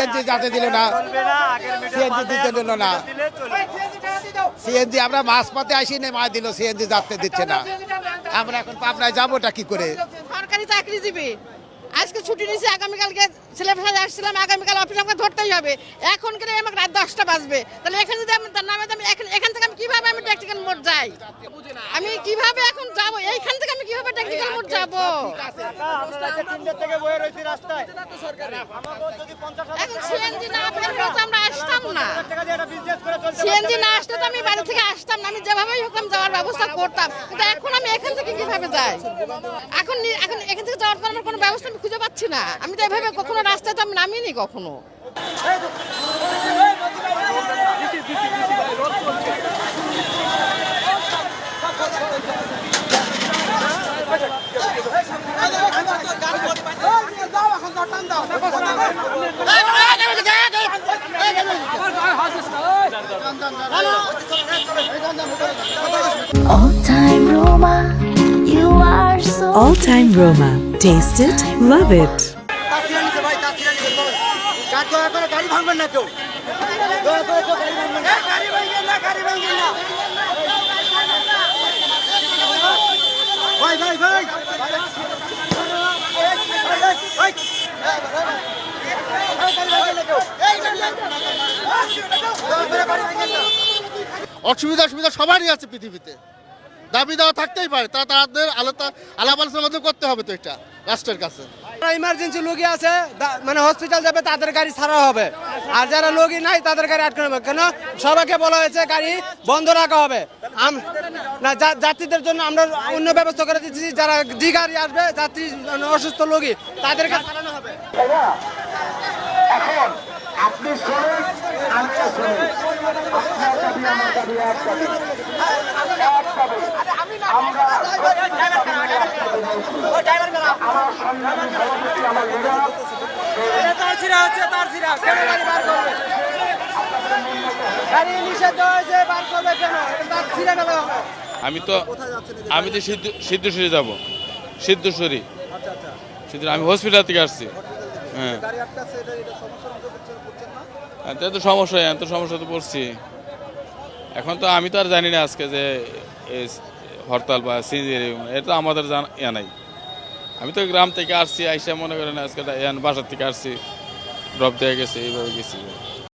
CNG যাতে দিল না, সিএনজি দিতে দিল না, সিএনজি আমরা মাঝপথে আসি না, মা দিল সিএনজি যাতে দিচ্ছে না। আমরা এখন পাবনায় যাবোটা কি করে? সরকারি চাকরিজীবী, আজকে ছুটি নিয়েছি, আগামীকালকে সিলেবাস আসছিলাম, আগামীকাল অফিস আমাকে ধরতেই হবে। এখন করে আমাকে রাত 10টা বাজবে, তাহলে এখানে যদি আমি নামে আমি এখান থেকে আমি কিভাবে আমি টেকনিক্যাল মোড যাই? আমি কিভাবে এখন যাব? এইখান থেকে আমি কিভাবে টেকনিক্যাল মোড যাব? এখন সিএনজি না পেলে তো আমরা আসতাম না, সিএনজি না আসলে তো আমি বাড়ি থেকে আসতাম না, আমি যেভাবেই হোক আমি যাওয়ার ব্যবস্থা করতাম। কিন্তু এখন আমি এখান থেকে কিভাবে যাই? এখন এখন এখান থেকে যাওয়ার পর আমার কোনো ব্যবস্থা আমি খুঁজে পাচ্ছি না। আমি তো এভাবে কখনো রাস্তায় তো আমি নামিনি কখনো। All time Roma, you are so All Time Roma. Taste it, love it. গাড়ি ভাঙবেন না কেউ, ভাই ভাই ভাই অসুবিধা অসুবিধা সবারই আছে পৃথিবীতে, দাবি দেওয়া থাকতেই পারে, তাদের আলাপ আলোচনার মধ্যে করতে হবে তো এটা রাষ্ট্রের কাছে। ইমার্জেন্সি রোগী আছে, মানে হসপিটাল যাবে, তাদের গাড়ি ছাড়া হবে, আর যারা রোগী নাই তাদের গাড়ি আটকানো হবে। কেন? সবাইকে বলা হয়েছে গাড়ি বন্ধ রাখা হবে। না, যাত্রীদের জন্য আমরা অন্য ব্যবস্থা করে দিচ্ছি, যারা যে গাড়ি আসবে যাত্রী অসুস্থ রোগী তাদেরকে ছাড়ানো হবে। এখন আপনি শোনেন, আমিও শুনি, আপনার দাবি আমার দাবি এক দাবি, আমরা আমার সম্মানী সভাপতি, আমার লিডার আমি তো সিদ্ধেশ্বরী যাব, সিদ্ধেশ্বরী, আমি হসপিটাল থেকে আসছি। হ্যাঁ, এত সমস্যা, এত সমস্যা তো পড়ছি। এখন তো আমি তো আর জানি না আজকে যে হরতাল বা সিজির, এটা আমাদের জানা নাই। আমি তো গ্রাম থেকে আসছি, আইসা মনে করেন আজকে বাসার থেকে আসছি, ড্রপ দিয়ে গেছে, এইভাবে গেছি।